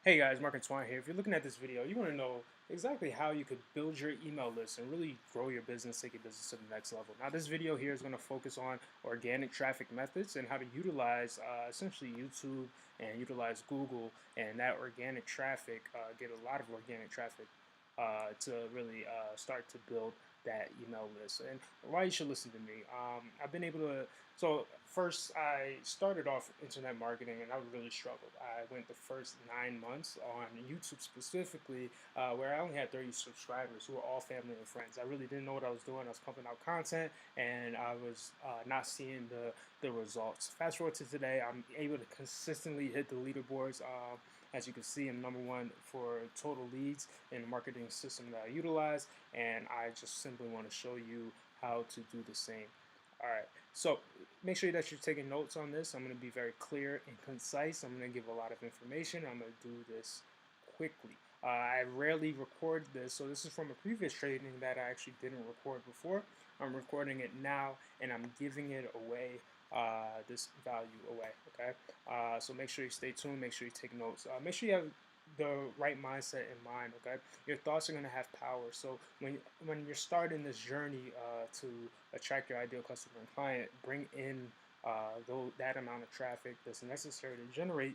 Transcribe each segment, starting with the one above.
Hey guys, Marc Antoine here. If you're looking at this video, you want to know exactly how you could build your email list and really grow your business, take your business to the next level. Now, this video here is going to focus on organic traffic methods and how to utilize essentially YouTube and utilize Google and that organic traffic, get a lot of organic traffic to really start to build that email list and why you should listen to me. I've been able to, so first I started off internet marketing and I really struggled. I went the first 9 months on YouTube specifically where I only had 30 subscribers who were all family and friends. I really didn't know what I was doing. I was pumping out content and I was not seeing the results. Fast forward to today, I'm able to consistently hit the leaderboards. As you can see, I'm #1 for total leads in the marketing system that I utilize, and I just simply want to show you how to do the same. All right, so make sure that you're taking notes on this. I'm going to be very clear and concise. I'm going to give a lot of information. I'm going to do this quickly. I rarely record this, so this is from a previous training that I actually didn't record before. I'm recording it now, and I'm giving it away, this value away, okay? So make sure you stay tuned, make sure you take notes. Make sure you have the right mindset in mind, okay? Your thoughts are going to have power. So when you're starting this journey to attract your ideal customer and client, bring in that amount of traffic that's necessary to generate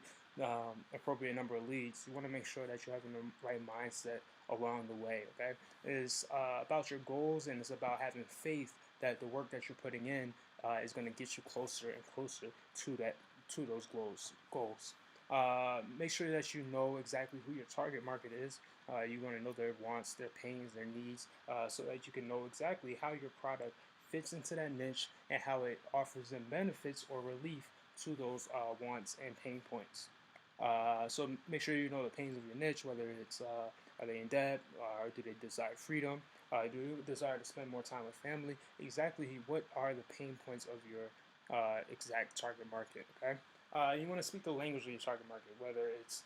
appropriate number of leads. You want to make sure that you're having the right mindset along the way, okay? It's about your goals, and it's about having faith that the work that you're putting in is going to get you closer and closer to those goals. Make sure that you know exactly who your target market is. You want to know their wants, their pains, their needs, so that you can know exactly how your product fits into that niche and how it offers them benefits or relief to those wants and pain points. So make sure you know the pains of your niche, whether it's are they in debt, or do they desire freedom, do you desire to spend more time with family? Exactly what are the pain points of your exact target market, okay? You want to speak the language of your target market, whether it's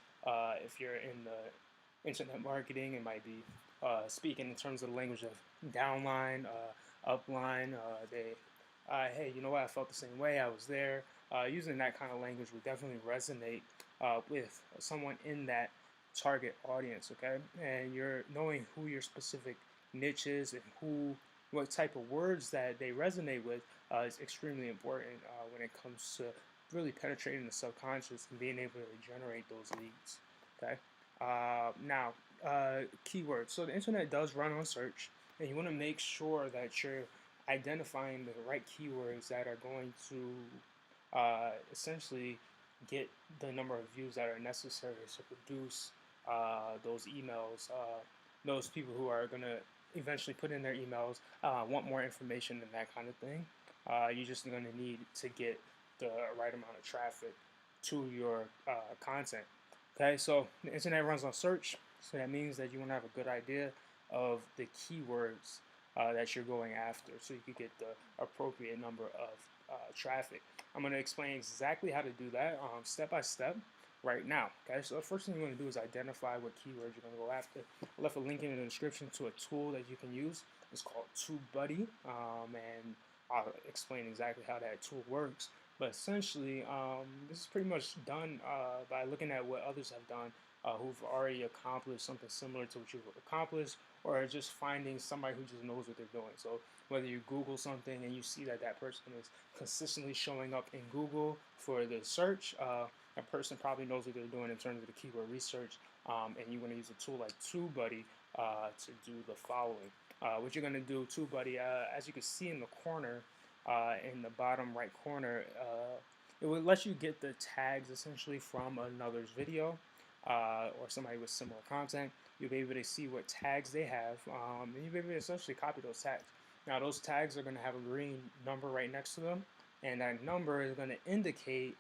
if you're in the internet marketing, it might be speaking in terms of the language of downline, upline. Hey, you know what? I felt the same way. I was there. Using that kind of language would definitely resonate with someone in that target audience. Okay, and you're knowing who your specific niche is and what type of words that they resonate with is extremely important when it comes to really penetrating the subconscious and being able to generate those leads. Okay. Now, keywords. So the internet does run on search, and you want to make sure that you're identifying the right keywords that are going to essentially get the number of views that are necessary to produce those emails. Those people who are going to eventually put in their emails want more information and that kind of thing. You're just going to need to get the right amount of traffic to your content. Okay, so the internet runs on search, so that means that you want to have a good idea of the keywords that you're going after so you can get the appropriate number of traffic. I'm going to explain exactly how to do that step by step right now. Okay, so the first thing you want to do is identify what keywords you're going to go after. I left a link in the description to a tool that you can use. It's called TubeBuddy, and I'll explain exactly how that tool works. But essentially, this is pretty much done by looking at what others have done who've already accomplished something similar to what you've accomplished, or just finding somebody who just knows what they're doing. So whether you Google something and you see that that person is consistently showing up in Google for the search, a person probably knows what they're doing in terms of the keyword research, and you want to use a tool like TubeBuddy to do the following. What you're going to do, TubeBuddy, as you can see in the corner, in the bottom right corner, it will let you get the tags essentially from another's video or somebody with similar content. You'll be able to see what tags they have, and you'll be able to essentially copy those tags. Now, those tags are going to have a green number right next to them, and that number is going to indicate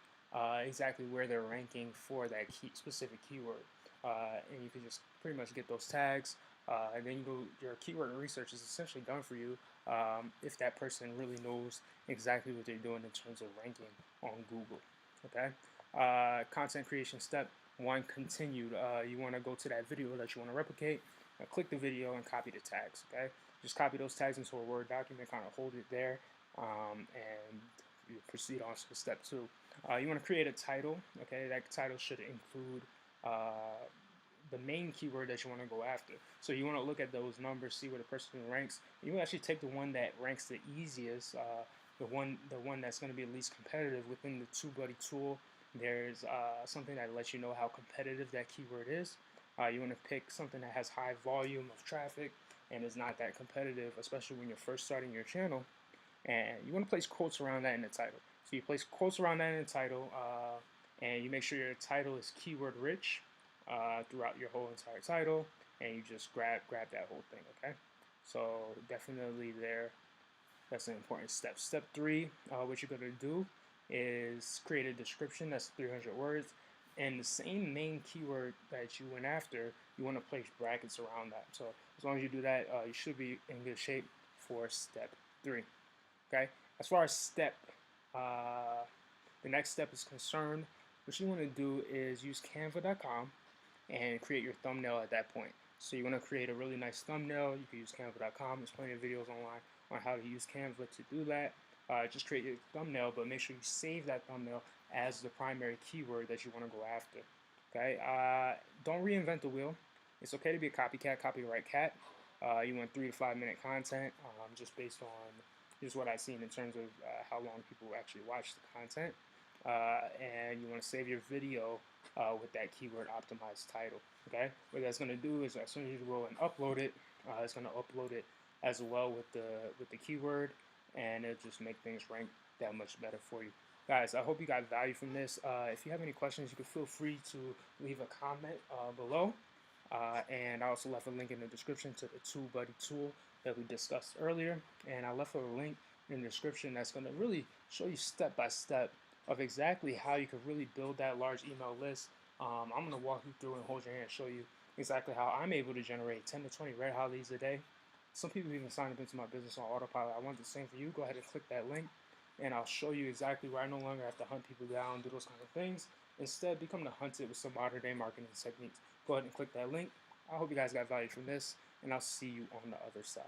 exactly where they're ranking for that specific keyword. And you can just pretty much get those tags, and then your keyword research is essentially done for you if that person really knows exactly what they're doing in terms of ranking on Google. Okay. Content creation step 1 continued. You want to go to that video that you want to replicate, click the video and copy the tags. Okay. Just copy those tags into a Word document, kind of hold it there, and you proceed on to step 2. You want to create a title. Okay, that title should include the main keyword that you want to go after. So you want to look at those numbers, see where the person ranks. You actually take the one that ranks the easiest, the one that's going to be at least competitive within the TubeBuddy tool. There's something that lets you know how competitive that keyword is. You want to pick something that has high volume of traffic and is not that competitive, especially when you're first starting your channel. And you want to place quotes around that in the title. So you place quotes around that in the title, and you make sure your title is keyword rich throughout your whole entire title, and you just grab that whole thing. Okay, so definitely there. That's an important step. Step 3, what you're going to do is create a description that's 300 words, and the same main keyword that you went after, you want to place brackets around that. So as long as you do that, you should be in good shape for step 3. Okay. As far as the next step is concerned, what you want to do is use Canva.com and create your thumbnail at that point. So you want to create a really nice thumbnail. You can use Canva.com. There's plenty of videos online on how to use Canva to do that. Just create your thumbnail, but make sure you save that thumbnail as the primary keyword that you want to go after. Okay. Don't reinvent the wheel. It's okay to be a copycat, copyright cat. You want 3 to 5 minute content, just based on just what I've seen in terms of how long people actually watch the content. And you want to save your video with that keyword optimized title. Okay, what that's going to do is as soon as you go and upload it, it's going to upload it as well with the keyword, and it'll just make things rank that much better for you. Guys, I hope you got value from this. If you have any questions, you can feel free to leave a comment below. And I also left a link in the description to the TubeBuddy tool that we discussed earlier. And I left a link in the description that's going to really show you step by step of exactly how you can really build that large email list. I'm going to walk you through and hold your hand and show you exactly how I'm able to generate 10 to 20 red hot leads a day. Some people even sign up into my business on autopilot. I want the same for you. Go ahead and click that link, and I'll show you exactly where I no longer have to hunt people down, do those kind of things. Instead, become the hunted with some modern day marketing techniques. Go ahead and click that link. I hope you guys got value from this, and I'll see you on the other side.